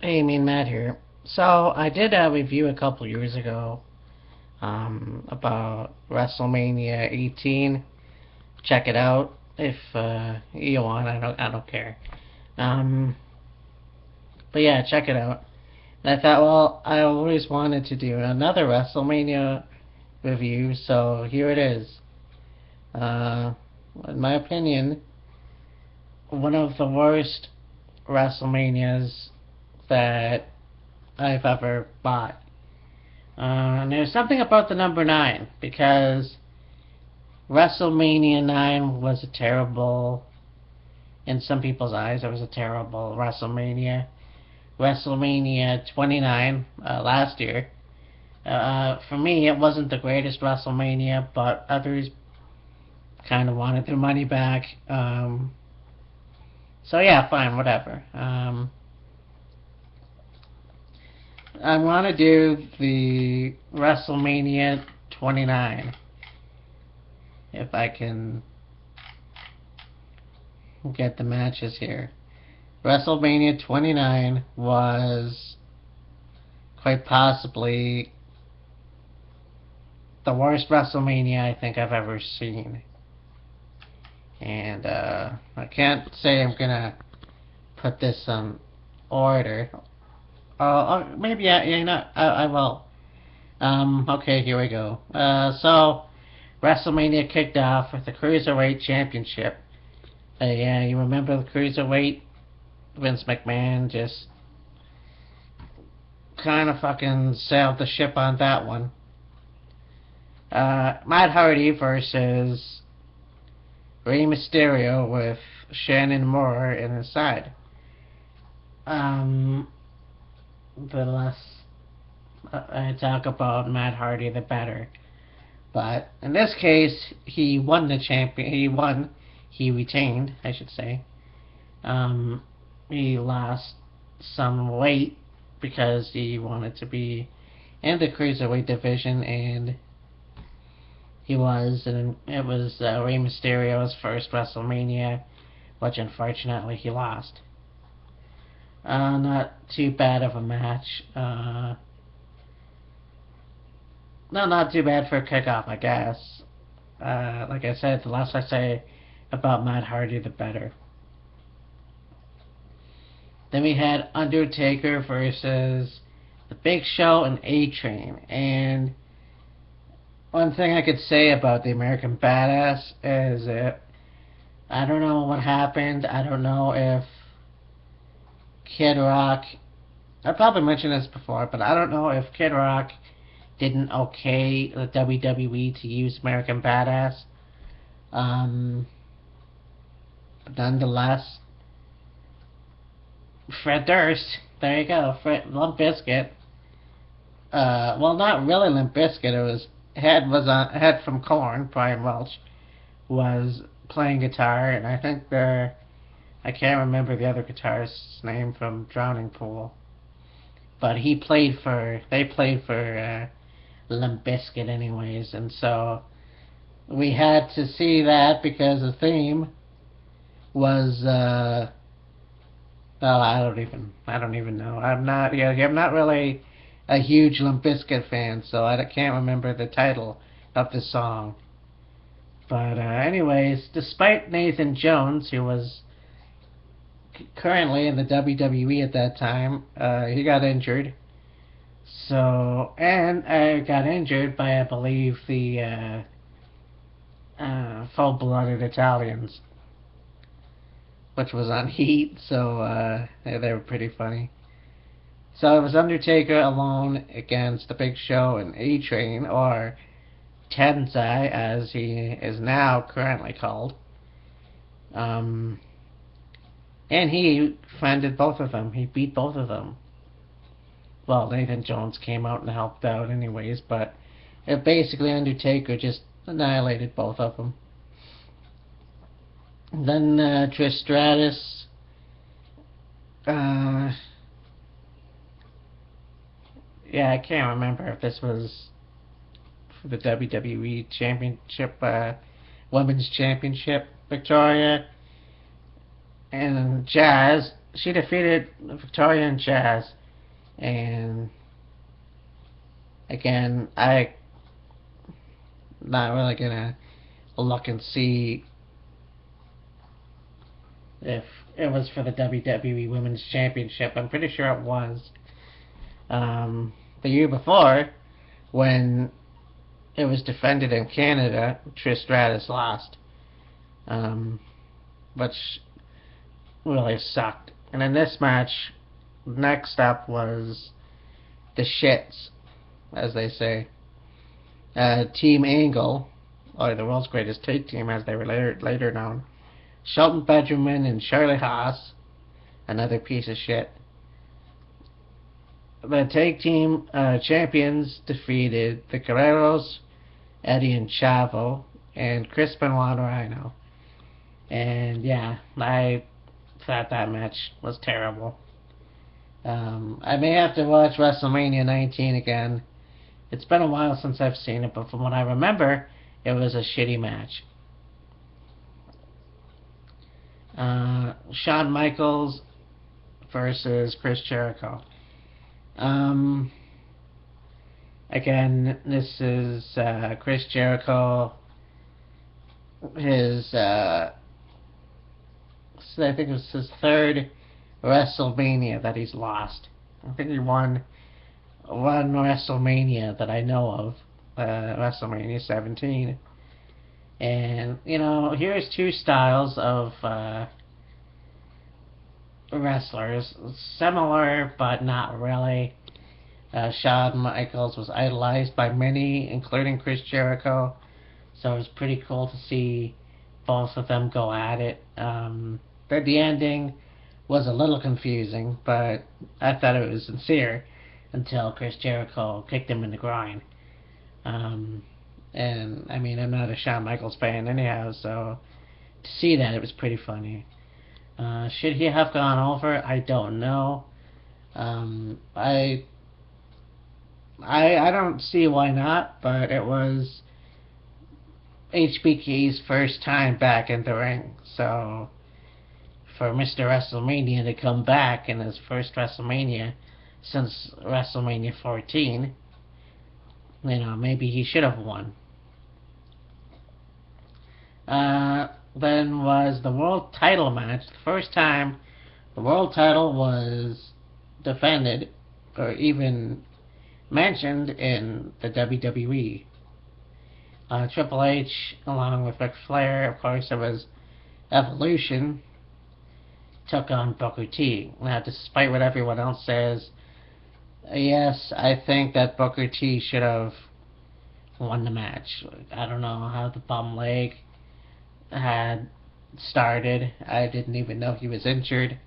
Hey, Mean Matt here. So I did a review a couple years ago about WrestleMania 18. Check it out if you want. I don't care. Um, but yeah, check it out. And I thought, well, I always wanted to do another WrestleMania review, so here it is. Uh, in my opinion, one of the worst WrestleManias that I've ever bought. And there's something about the number 9 because WrestleMania 9 was a terrible, in some people's eyes, it was a terrible WrestleMania. WrestleMania 29 last year, for me, it wasn't the greatest WrestleMania, but others kind of wanted their money back. So yeah, fine, whatever. I want to do the WrestleMania 29 if I can get the matches here. WrestleMania 29 was quite possibly the worst WrestleMania I think I've ever seen. And I can't say I'm gonna put this in order. Maybe I will. Okay, here we go. So WrestleMania kicked off with the Cruiserweight Championship. Yeah, you remember the Cruiserweight? Vince McMahon just kind of fucking sailed the ship on that one. Matt Hardy versus Rey Mysterio with Shannon Moore in his side. Um, the less I talk about Matt Hardy, the better. But in this case, he won the champion. He won. He retained, I should say. He lost some weight because he wanted to be in the cruiserweight division, and he was. And it was Rey Mysterio's first WrestleMania, which unfortunately he lost. Not too bad of a match. No, not too bad for a kickoff, I guess. Like I said, the less I say about Matt Hardy, the better. Then we had Undertaker versus The Big Show and A-Train. And one thing I could say about the American Badass is that I don't know what happened. I don't know if Kid Rock. I probably mentioned this before, but I don't know if Kid Rock didn't okay the WWE to use American Badass. But nonetheless, Fred Durst, there you go, Limp Bizkit. Well, not really Limp Bizkit. It was Head from Korn. Brian Welch was playing guitar, and I think I can't remember the other guitarist's name from Drowning Pool, but they played for Limp Bizkit anyways, and so we had to see that because the theme was well, I don't even know. I'm not really a huge Limp Bizkit fan, so I can't remember the title of the song. But anyways, despite Nathan Jones, who was currently in the WWE at that time, he got injured. So, and I got injured by, I believe, the full-blooded Italians, which was on Heat, so they were pretty funny. So it was Undertaker alone against The Big Show and A-Train, or Tensai, as he is now currently called. And he defended both of them. He beat both of them. Well, Nathan Jones came out and helped out anyways, but basically Undertaker just annihilated both of them. Then Trish Stratus, yeah, I can't remember if this was for the WWE Championship, Women's Championship, Victoria, and Jazz she defeated Victoria and Jazz, and again, I not really gonna look and see if it was for the WWE Women's Championship. I'm pretty sure it was. The year before, when it was defended in Canada, Trish Stratus lost, which really sucked. And in this match, next up was the shits, as they say. Team Angle, or the world's greatest tag team, as they were later known. Shelton Benjamin and Charlie Haas, another piece of shit. The tag team champions defeated the Guerreros, Eddie and Chavo, and Chris Benoit Rhino. And yeah, I thought that match was terrible. I may have to watch WrestleMania 19 again. It's been a while since I've seen it, but from what I remember, it was a shitty match. Shawn Michaels versus Chris Jericho. Again, this is Chris Jericho. I think it was his third WrestleMania that he's lost. I think he won one WrestleMania that I know of, WrestleMania 17. And, here's two styles of wrestlers, similar but not really. Shawn Michaels was idolized by many, including Chris Jericho, so it was pretty cool to see both of them go at it. The ending was a little confusing, but I thought it was sincere until Chris Jericho kicked him in the groin. And I mean, I'm not a Shawn Michaels fan anyhow, so to see that, it was pretty funny. Should he have gone over? I don't know. I don't see why not, but it was HBK's first time back in the ring, so for Mr. WrestleMania to come back in his first WrestleMania since WrestleMania 14, maybe he should have won. Then was the world title match. The first time the world title was defended or even mentioned in the WWE. Triple H, along with Ric Flair, of course, it was Evolution, took on Booker T. Now, despite what everyone else says, yes, I think that Booker T should have won the match. I don't know how the bum leg had started. I didn't even know he was injured.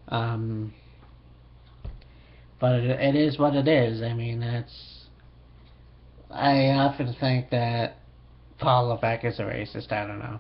But it is what it is. I mean, I often think that Paul Levesque is a racist. I don't know.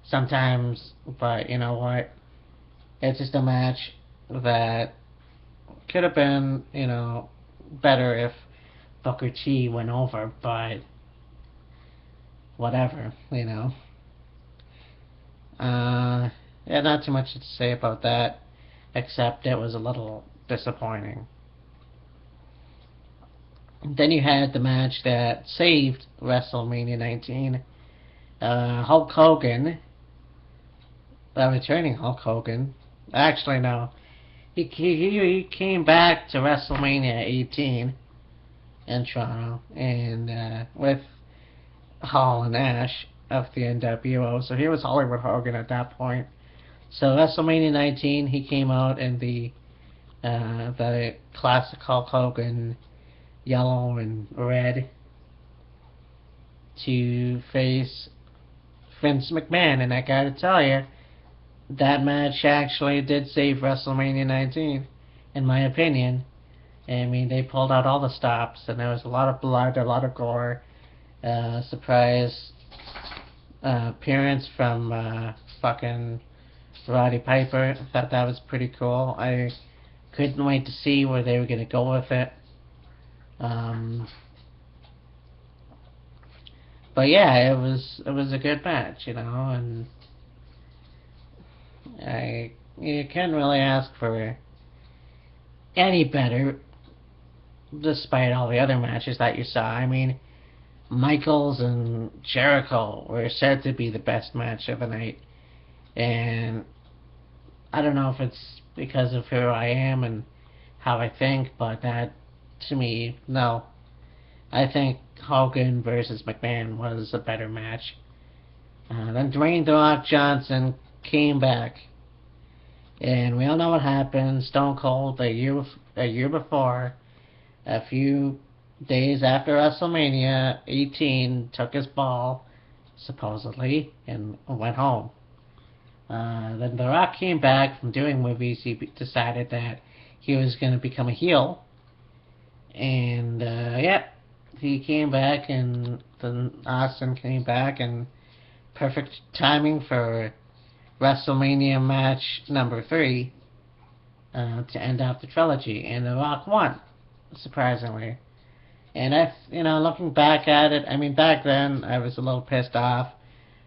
Sometimes, but you know what? It's just a match that could have been, better if Booker T went over, but whatever, Yeah, not too much to say about that, except it was a little disappointing. Then you had the match that saved WrestleMania 19. Hulk Hogan, returning Hulk Hogan. Actually, no. He came back to WrestleMania 18 in Toronto, and with Hall and Nash of the NWO. So he was Hollywood Hogan at that point. So WrestleMania 19, he came out in the classic Hulk Hogan yellow and red to face Vince McMahon, and I gotta tell you, that match actually did save WrestleMania 19, in my opinion. I mean, they pulled out all the stops, and there was a lot of blood, a lot of gore. Surprise appearance from fucking Roddy Piper. I thought that was pretty cool. I couldn't wait to see where they were gonna go with it. But yeah, it was a good match, and you can't really ask for any better, despite all the other matches that you saw. I mean, Michaels and Jericho were said to be the best match of the night, and I don't know if it's because of who I am and how I think, but that, to me, no. I think Hogan versus McMahon was a better match. Then Dwayne The Rock Johnson came back, and we all know what happened. Stone Cold a year before, a few days after WrestleMania 18, took his ball, supposedly, and went home. Then The Rock came back from doing movies. He decided that he was going to become a heel. And, yeah, he came back, and then Austin came back, and perfect timing for WrestleMania match number 3 to end off the trilogy. And The Rock won, surprisingly. And looking back at it, I mean, back then I was a little pissed off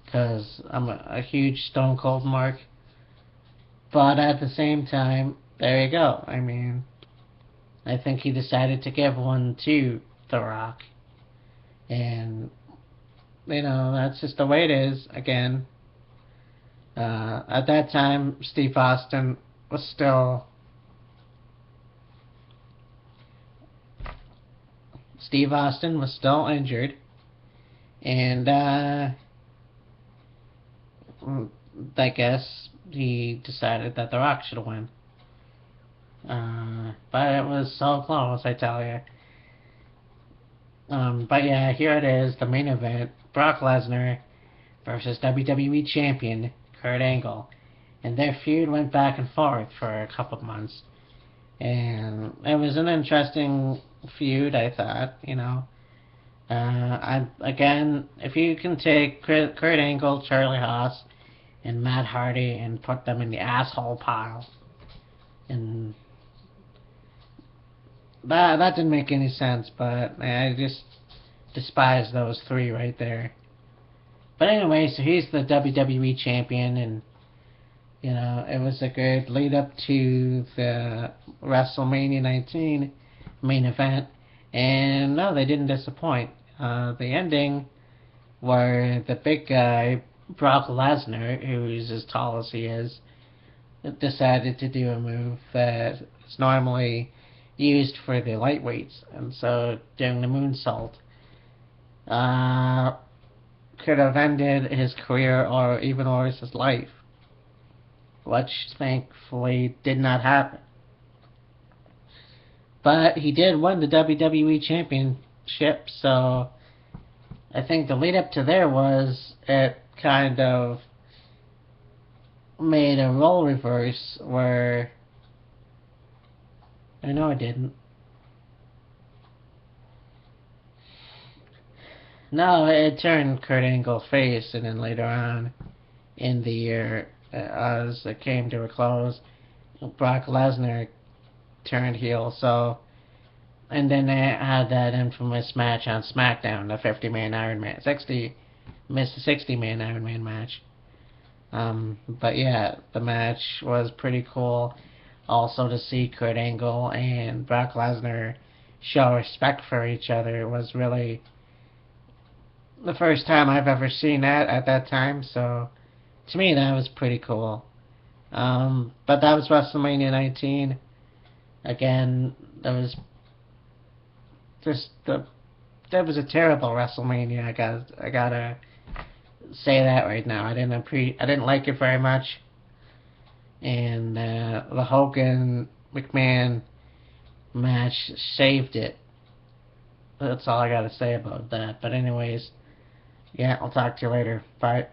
because I'm a huge Stone Cold mark. But at the same time, there you go. I mean, I think he decided to give one to The Rock. And, that's just the way it is, again. At that time, Steve Austin was still injured, and I guess he decided that The Rock should win. But it was so close, I tell you. But yeah, here it is, the main event: Brock Lesnar versus WWE Champion Kurt Angle, and their feud went back and forth for a couple of months, and it was an interesting feud, I thought. Again, if you can take Kurt Angle, Charlie Haas, and Matt Hardy and put them in the asshole pile, and that didn't make any sense, but I just despise those three right there. But anyway, so he's the WWE champion, and it was a good lead up to the WrestleMania 19 main event, and no, they didn't disappoint. The ending, where the big guy, Brock Lesnar, who's as tall as he is, decided to do a move that is normally used for the lightweights, and so doing the moonsault could have ended his career, or even worse, his life, which thankfully did not happen. But he did win the WWE Championship, so I think the lead up to there was it kind of made a role reverse where I know it didn't. No, it turned Kurt Angle face, and then later on in the year, as it came to a close, Brock Lesnar turned heel. So, and then they had that infamous match on SmackDown, the 50-man Iron Man, 60-man Iron Man match. But yeah, the match was pretty cool. Also, to see Kurt Angle and Brock Lesnar show respect for each other was really the first time I've ever seen that at that time. So, to me, that was pretty cool. But that was WrestleMania 19. Again, that was a terrible WrestleMania. I gotta say that right now. I didn't like it very much, and the Hogan McMahon match saved it. That's all I gotta say about that. But anyways, yeah, I'll talk to you later. Bye.